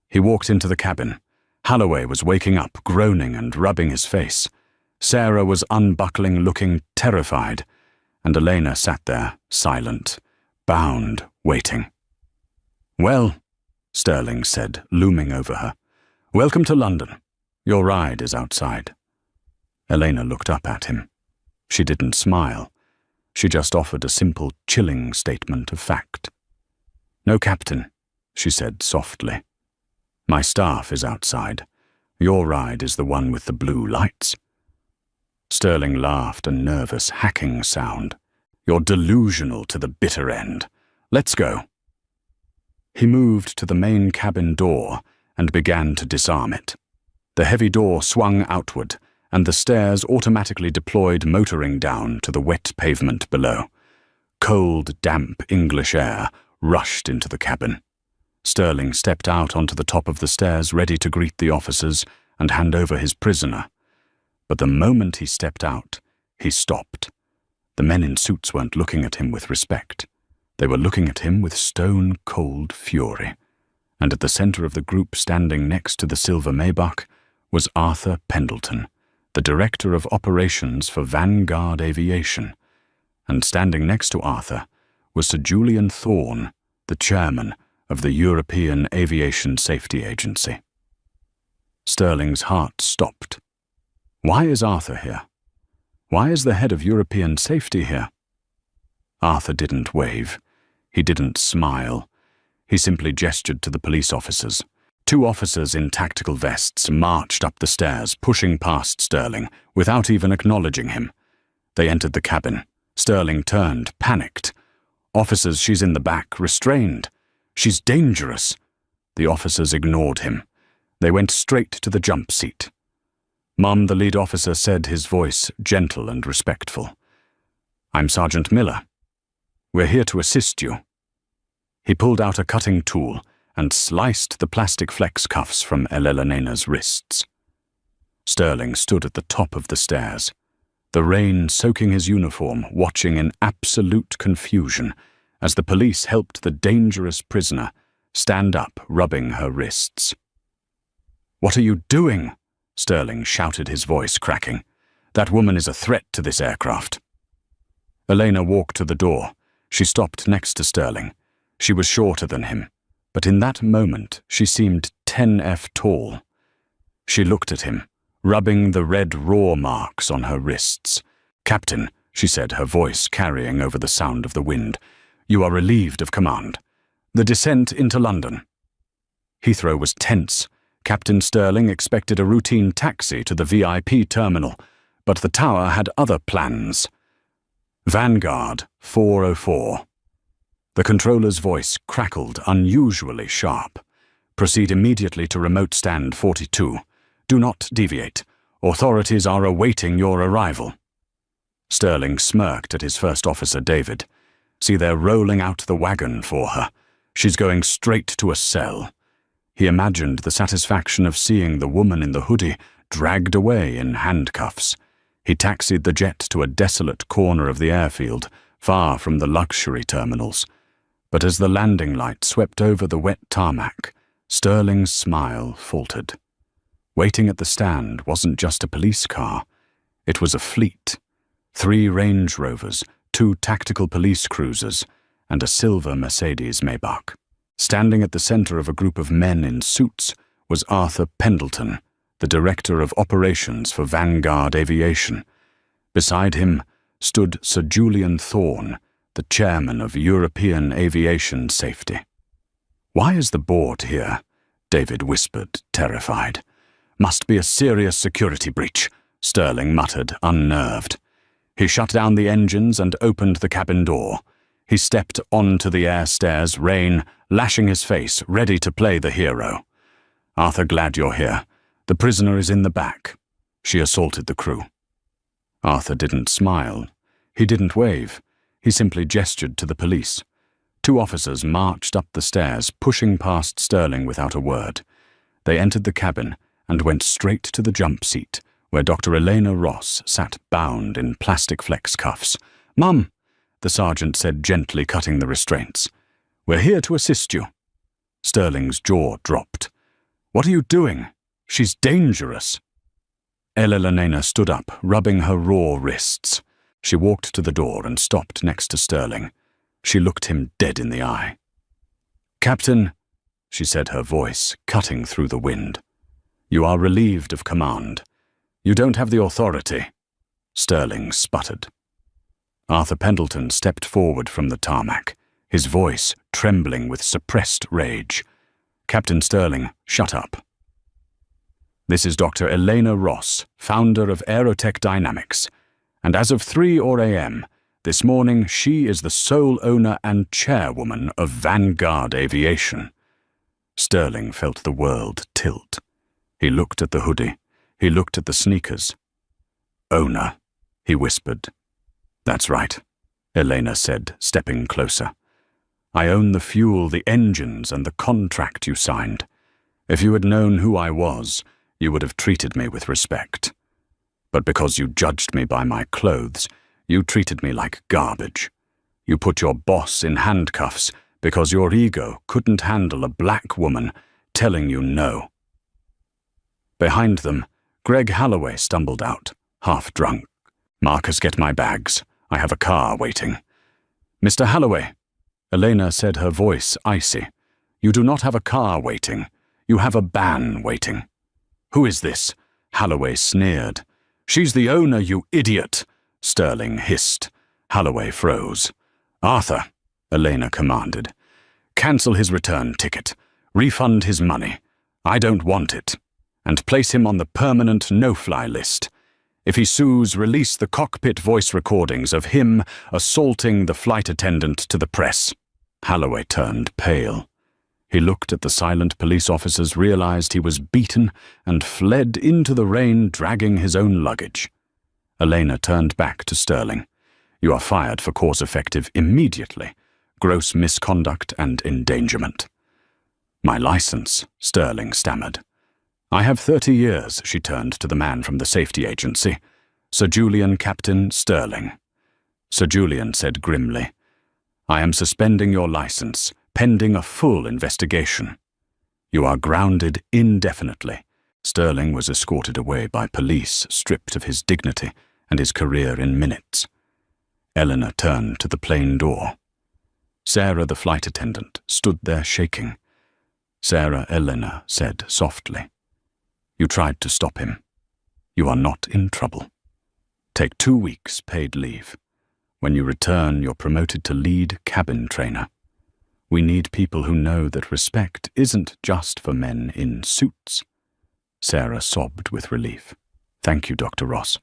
He walked into the cabin. Halloway was waking up, groaning and rubbing his face. Sarah was unbuckling, looking terrified, and Elena sat there, silent, bound, waiting. "Well," Sterling said, looming over her, "welcome to London. Your ride is outside." Elena looked up at him. She didn't smile. She just offered a simple, chilling statement of fact. "No, Captain," she said softly. "My staff is outside. Your ride is the one with the blue lights." Sterling laughed, a nervous, hacking sound. "You're delusional to the bitter end. Let's go." He moved to the main cabin door and began to disarm it. The heavy door swung outward, and the stairs automatically deployed, motoring down to the wet pavement below. Cold, damp English air rushed into the cabin. Sterling stepped out onto the top of the stairs, ready to greet the officers and hand over his prisoner. But the moment he stepped out, he stopped. The men in suits weren't looking at him with respect. They were looking at him with stone-cold fury. And at the center of the group, standing next to the silver Maybach, was Arthur Pendleton, the Director of Operations for Vanguard Aviation. And standing next to Arthur was Sir Julian Thorne, the Chairman of the European Aviation Safety Agency. Sterling's heart stopped. Why is Arthur here? Why is the head of European safety here? Arthur didn't wave. He didn't smile. He simply gestured to the police officers. 2 officers in tactical vests marched up the stairs, pushing past Sterling, without even acknowledging him. They entered the cabin. Sterling turned, panicked. "Officers, she's in the back, restrained. She's dangerous." The officers ignored him. They went straight to the jump seat. "Mum," the lead officer said, his voice gentle and respectful. "I'm Sergeant Miller. We're here to assist you." He pulled out a cutting tool and sliced the plastic flex cuffs from Elena's wrists. Sterling stood at the top of the stairs, the rain soaking his uniform, watching in absolute confusion as the police helped the dangerous prisoner stand up, rubbing her wrists. "What are you doing?" Sterling shouted, his voice cracking. "That woman is a threat to this aircraft." Elena walked to the door. She stopped next to Sterling. She was shorter than him, but in that moment she seemed 10 F tall. She looked at him, rubbing the red raw marks on her wrists. "Captain," she said, her voice carrying over the sound of the wind, "you are relieved of command. The descent into London." Heathrow was tense. Captain Sterling expected a routine taxi to the VIP terminal, but the tower had other plans. "Vanguard 404. The controller's voice crackled unusually sharp. "Proceed immediately to remote stand 42. Do not deviate. Authorities are awaiting your arrival." Sterling smirked at his first officer, David. "See, they're rolling out the wagon for her. She's going straight to a cell." He imagined the satisfaction of seeing the woman in the hoodie dragged away in handcuffs. He taxied the jet to a desolate corner of the airfield, far from the luxury terminals. But as the landing light swept over the wet tarmac, Sterling's smile faltered. Waiting at the stand wasn't just a police car. It was a fleet. 3 Range Rovers, 2 tactical police cruisers, and a silver Mercedes Maybach. Standing at the center of a group of men in suits was Arthur Pendleton, the Director of Operations for Vanguard Aviation. Beside him stood Sir Julian Thorne, the Chairman of European Aviation Safety. "Why is the board here?" David whispered, terrified. "Must be a serious security breach," Sterling muttered, unnerved. He shut down the engines and opened the cabin door. He stepped onto the air stairs, rain lashing his face, ready to play the hero. "Arthur, glad you're here. The prisoner is in the back." She assaulted the crew. Arthur didn't smile. He didn't wave. He simply gestured to the police. 2 officers marched up the stairs, pushing past Sterling without a word. They entered the cabin and went straight to the jump seat, where Dr. Elena Ross sat bound in plastic flex cuffs. "Mum," the sergeant said, gently cutting the restraints. "We're here to assist you." Sterling's jaw dropped. "What are you doing? She's dangerous." Elena stood up, rubbing her raw wrists. She walked to the door and stopped next to Sterling. She looked him dead in the eye. "Captain," she said, her voice cutting through the wind, "you are relieved of command. You don't have the authority." Sterling sputtered. Arthur Pendleton stepped forward from the tarmac, his voice trembling with suppressed rage. "Captain Sterling, shut up. This is Dr. Elena Ross, founder of Aerotech Dynamics, and as of 3 a.m. this morning she is the sole owner and chairwoman of Vanguard Aviation." Sterling felt the world tilt. He looked at the hoodie. He looked at the sneakers. "Owner," he whispered. "That's right," Elena said, stepping closer. "I own the fuel, the engines, and the contract you signed. If you had known who I was, you would have treated me with respect. But because you judged me by my clothes, you treated me like garbage. You put your boss in handcuffs because your ego couldn't handle a black woman telling you no." Behind them, Greg Holloway stumbled out, half drunk. "Marcus, get my bags. I have a car waiting." "Mr. Holloway," Elena said, her voice icy, "you do not have a car waiting. You have a ban waiting." "Who is this?" Holloway sneered. "She's the owner, you idiot," Sterling hissed. Holloway froze. "Arthur," Elena commanded, "cancel his return ticket. Refund his money. I don't want it. And place him on the permanent no-fly list. If he sues, release the cockpit voice recordings of him assaulting the flight attendant to the press. Holloway turned pale. He looked at the silent police officers, realized he was beaten, and fled into the rain, dragging his own luggage. Elena turned back to Sterling. "You are fired for cause effective immediately. Gross misconduct and endangerment." "My license," Sterling stammered. "I have 30 years," she turned to the man from the safety agency. "Sir Julian Captain Sterling." Sir Julian said grimly, "I am suspending your license, pending a full investigation." "You are grounded indefinitely." Sterling was escorted away by police, stripped of his dignity and his career in minutes. Eleanor turned to the plane door. Sarah, the flight attendant, stood there shaking. Sarah Elena said softly, "You tried to stop him. You are not in trouble. Take 2 weeks paid leave. When you return, you're promoted to lead cabin trainer. We need people who know that respect isn't just for men in suits." Sarah sobbed with relief. "Thank you, Dr. Ross."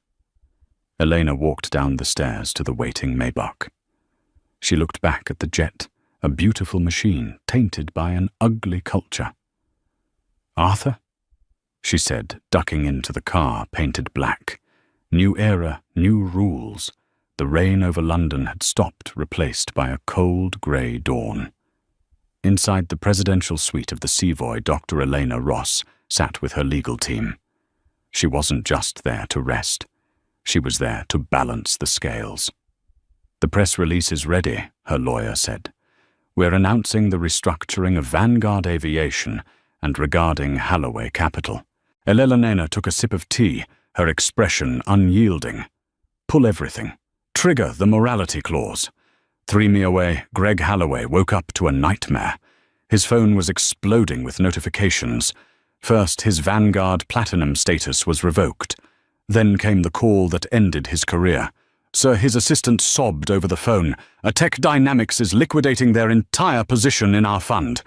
Elena walked down the stairs to the waiting Maybach. She looked back at the jet, a beautiful machine tainted by an ugly culture. "Arthur?" she said, ducking into the car painted black. New era, new rules. The rain over London had stopped, replaced by a cold grey dawn. Inside the presidential suite of the Seavoy, Dr. Elena Ross sat with her legal team. She wasn't just there to rest. She was there to balance the scales. "The press release is ready," her lawyer said. "We're announcing the restructuring of Vanguard Aviation and regarding Holloway Capital." Elena took a sip of tea, her expression unyielding. "Pull everything. Trigger the morality clause." 3 mi away, Greg Holloway woke up to a nightmare. His phone was exploding with notifications. First, his Vanguard Platinum status was revoked. Then came the call that ended his career. "Sir," his assistant sobbed over the phone, "Tech Dynamics is liquidating their entire position in our fund.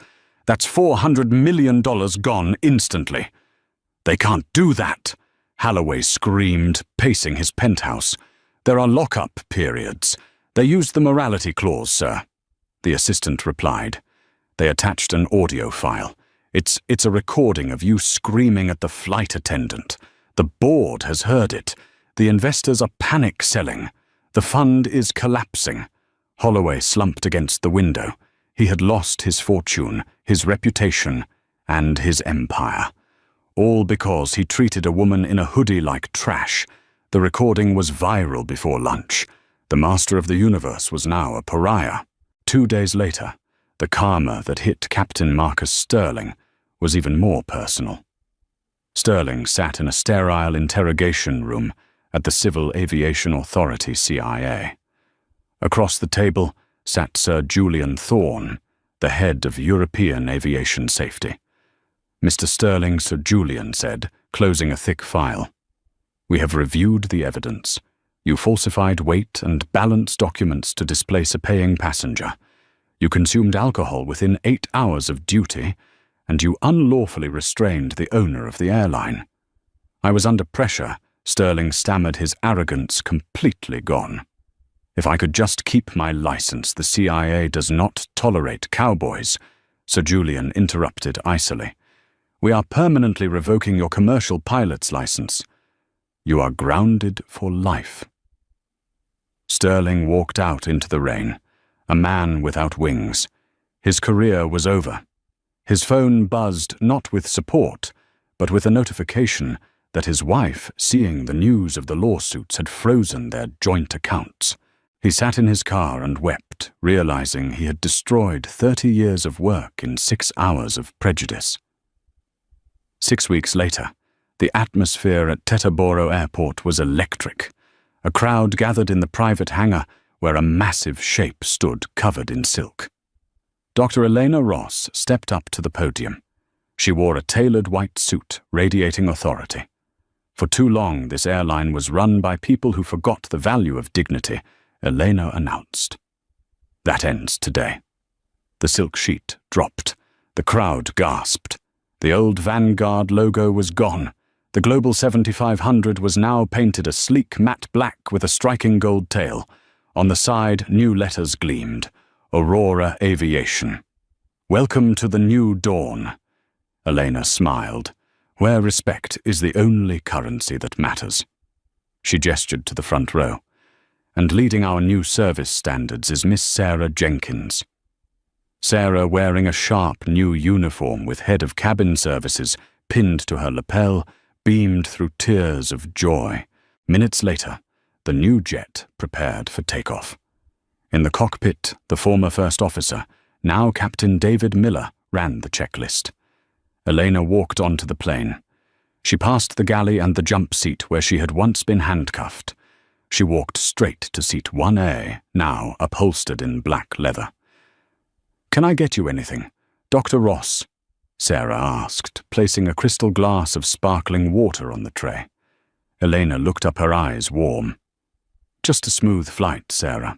That's $400 million gone instantly." "They can't do that," Holloway screamed, pacing his penthouse. "There are lock-up periods. They used the morality clause, sir," the assistant replied. They attached an audio file. It's a recording of you screaming at the flight attendant. The board has heard it. The investors are panic selling. The fund is collapsing." Holloway slumped against the window. He had lost his fortune, his reputation, and his empire. All because he treated a woman in a hoodie like trash. The recording was viral before lunch. The master of the universe was now a pariah. 2 days later, the karma that hit Captain Marcus Sterling was even more personal. Sterling sat in a sterile interrogation room at the Civil Aviation Authority, CIA. Across the table sat Sir Julian Thorne, the head of European aviation safety. "Mr. Sterling," Sir Julian said, closing a thick file, "we have reviewed the evidence. You falsified weight and balance documents to displace a paying passenger. You consumed alcohol within 8 hours of duty, and you unlawfully restrained the owner of the airline." "I was under pressure," Sterling stammered, his arrogance completely gone. "If I could just keep my license, the CIA does not tolerate cowboys," Sir Julian interrupted icily. "We are permanently revoking your commercial pilot's license. You are grounded for life." Sterling walked out into the rain, a man without wings. His career was over. His phone buzzed not with support, but with a notification that his wife, seeing the news of the lawsuits, had frozen their joint accounts. He sat in his car and wept, realizing he had destroyed 30 years of work in 6 hours of prejudice. 6 weeks later, the atmosphere at Teterboro Airport was electric. A crowd gathered in the private hangar where a massive shape stood covered in silk. Dr. Elena Ross stepped up to the podium. She wore a tailored white suit, radiating authority. For too long, this airline was run by people who forgot the value of dignity, Elena announced. "That ends today." The silk sheet dropped. The crowd gasped. The old Vanguard logo was gone. The Global 7500 was now painted a sleek matte black with a striking gold tail. On the side, new letters gleamed. Aurora Aviation. Welcome to the new dawn. Elena smiled, where respect is the only currency that matters. She gestured to the front row. And leading our new service standards is Miss Sarah Jenkins. Sarah, wearing a sharp new uniform with head of cabin services pinned to her lapel, beamed through tears of joy. Minutes later, the new jet prepared for takeoff. In the cockpit, the former first officer, now Captain David Miller, ran the checklist. Elena walked onto the plane. She passed the galley and the jump seat where she had once been handcuffed. She walked straight to seat 1A, now upholstered in black leather. "Can I get you anything? Dr. Ross?" Sarah asked, placing a crystal glass of sparkling water on the tray. Elena looked up, her eyes warm. "Just a smooth flight, Sarah."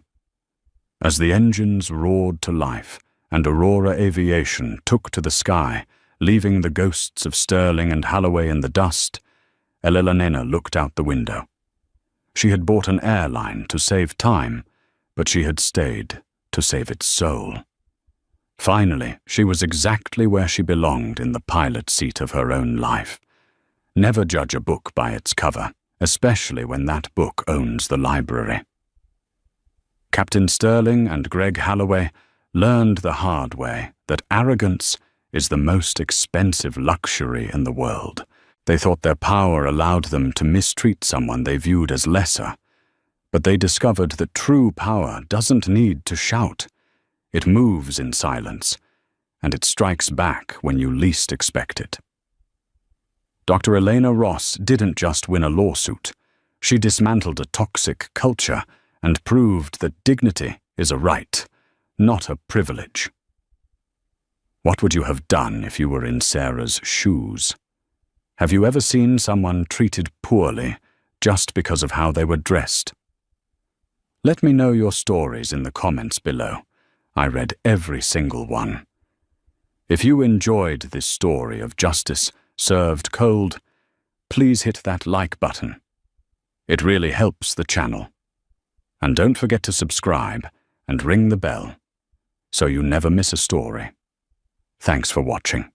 As the engines roared to life and Aurora Aviation took to the sky, leaving the ghosts of Sterling and Holloway in the dust, Elena looked out the window. She had bought an airline to save time, but she had stayed to save its soul. Finally, she was exactly where she belonged, in the pilot seat of her own life. Never judge a book by its cover, especially when that book owns the library. Captain Sterling and Greg Holloway learned the hard way that arrogance is the most expensive luxury in the world. They thought their power allowed them to mistreat someone they viewed as lesser, but they discovered that true power doesn't need to shout. It moves in silence, and it strikes back when you least expect it. Dr. Elena Ross didn't just win a lawsuit. She dismantled a toxic culture and proved that dignity is a right, not a privilege. What would you have done if you were in Sarah's shoes? Have you ever seen someone treated poorly just because of how they were dressed? Let me know your stories in the comments below. I read every single one. If you enjoyed this story of justice served cold, please hit that like button. It really helps the channel. And don't forget to subscribe and ring the bell so you never miss a story. Thanks for watching.